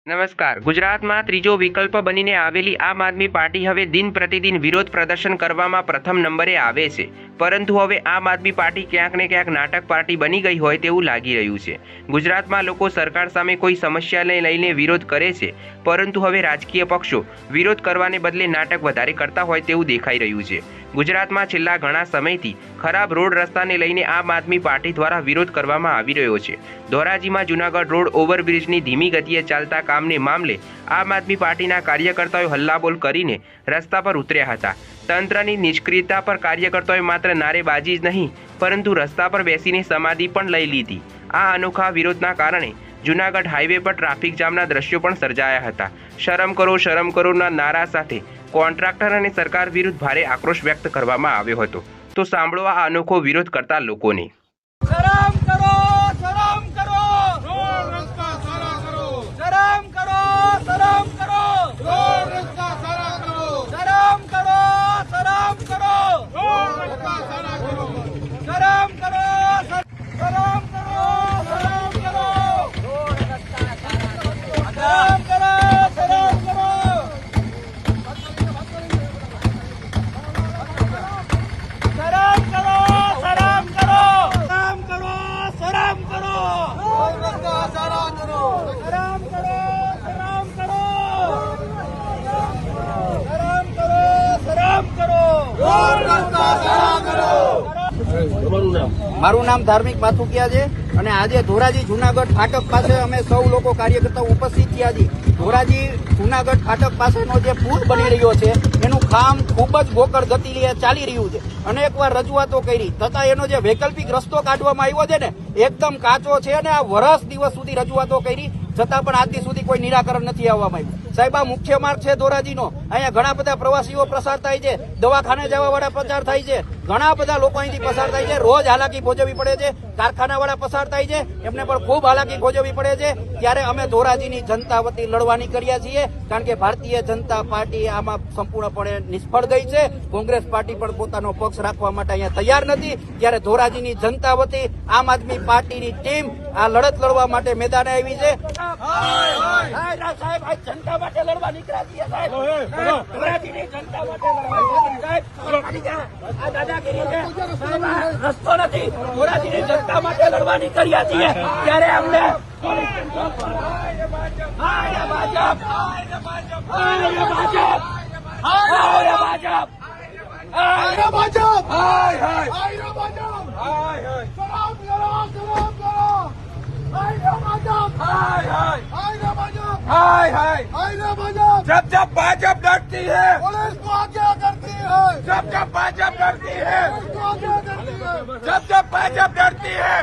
નમસ્કાર. ગુજરાતમાં ત્રીજો વિકલ્પ બનીને આવેલી આમ આદમી પાર્ટી હવે દિન પ્રતિદિન વિરોધ પ્રદર્શન કરવામાં પ્રથમ નંબરે આવે છે. પરંતુ હવે આમ આદમી પાર્ટી ક્યાંક ને ક્યાંક નાટક પાર્ટી બની ગઈ હોય તેવું લાગી રહ્યું છે. ગુજરાતમાં લોકો સરકાર સામે કોઈ સમસ્યાને લઈને વિરોધ કરે છે, પરંતુ હવે રાજકીય પક્ષો વિરોધ કરવાને બદલે નાટક વધારે કરતા હોય તેવું દેખાઈ રહ્યું છે. ગુજરાતમાં છેલ્લા ઘણા સમયથી ખરાબ રોડ રસ્તાને લઈને આમ આદમી પાર્ટી દ્વારા વિરોધ કરવામાં આવી રહ્યો છે. ધોરાજીમાં જૂનાગઢ રોડ ઓવરબ્રિજની ધીમી ગતિએ ચાલતા કામને મામલે આમ આદમી પાર્ટીના કાર્યકર્તાઓએ હલ્લાબોલ કરીને રસ્તા પર ઉતર્યા હતા. તંત્રની નિષ્ક્રિયતા પર કાર્યકર્તાઓએ માત્ર નારેબાજી જ નહીં, પરંતુ રસ્તા પર બેસીને સમાધિ પણ લઈ લીધી. આ અનોખા વિરોધના કારણે જૂનાગઢ હાઈવે પર ટ્રાફિક જામના દ્રશ્યો પણ સર્જાયા હતા. શરમ કરોના નારા સાથે કોન્ટ્રાક્ટર અને સરકાર વિરુદ્ધ ભારે આક્રોશ વ્યક્ત કરવામાં આવ્યો હતો. તો સાંભળો આ અનોખો વિરોધ કરતા લોકોને. શરમ કરો, શરમ કરો, રોડ રસ્તા સારા કરો, શરમ કરો, શરમ કરો, રોડ રસ્તા સારા કરો, શરમ કરો, શરમ કરો, રોડ રસ્તા સારા કરો, શરમ કરો, શરમ કરો, શરમ કરો, શરમ કરો, શરમ કરો, શરમ કરો, શરમ કરો, શરમ કરો, શરમ કરો, રોડ રસ્તા સારા કરો, શરમ કરો, શરમ કરો, શરમ કરો, શરમ કરો, રોડ રસ્તા સારા કરો. મારું નામ ધાર્મિક માથુકિયા છે અને આજે ધોરાજી જૂનાગઢ ફાટક પાસે અમે સૌ લોકો કાર્યકર્તાઓ ઉપસ્થિત થયા છીએ. ધોરાજી જૂનાગઢ ફાટક પાસેનો જે પુલ બની રહ્યો છે એનું કામ ખૂબ જ ગોકળ ગતિએ ચાલી રહ્યું છે. અનેકવાર રજૂઆતો કરી તથા એનો જે વૈકલ્પિક રસ્તો કાઢવામાં આવ્યો છે ને એકદમ કાચો છે અને આ વર્ષ દિવસ સુધી રજૂઆતો કરી છતાં પણ આજ સુધી કોઈ નિરાકરણ નથી આવવામાં આવ્યું. સાહેબ, આ મુખ્ય માર્ગ છે ધોરાજીનો. અહીંયા ઘણા બધા પ્રવાસીઓ પસાર થાય છે, દવાખાને જવા વાળા પસાર થાય છે, ઘણા બધા લોકો અહીંથી પસાર થાય છે. રોજ હાલાકી ભોગવવી પડે છે. કારખાના વાળા પસાર થાય છે, એમને પણ ખૂબ હાલાકી ભોગવવી પડે છે. ત્યારે અમે ધોરાજીની જનતા વતી લડવા નીકળ્યા છીએ, કારણ કે ભારતીય જનતા પાર્ટી આમાં સંપૂર્ણપણે નિષ્ફળ ગઈ છે. કોંગ્રેસ પાર્ટી પણ પોતાનો પક્ષ રાખવા માટે અહીંયા તૈયાર નથી. ત્યારે ધોરાજીની જનતા વતી આમ આદમી પાર્ટીની ટીમ આ લડત લડવા માટે મેદાને આવી છે. સાહેબ, આ જનતા માટે લડવા નીકળ્યા છીએ સાહેબ. ધોરાજીની જનતા માટે લડવા નીકળ્યા સાહેબ. આ દાદાગીરી છે સાહેબ, આ રસ્તો નથી. ધોરાજીની જનતા માટે લડવા નીકળ્યા છીએ ત્યારે અમને ભાજપ, ભાજપ, આયરા ભાજપ, હાય આયરા ભાજપ, હાય સલામ કરો, સલામ કરો, આયરા ભાજપ, હાય આયરા ભાજપ, હાય आयरा भाजप, जब भाजप डरती है, पुलिस को आज्ञा करती है, जब भाजप डरती है, पुलिस को आज्ञा करती है, जब भाजप डरती है,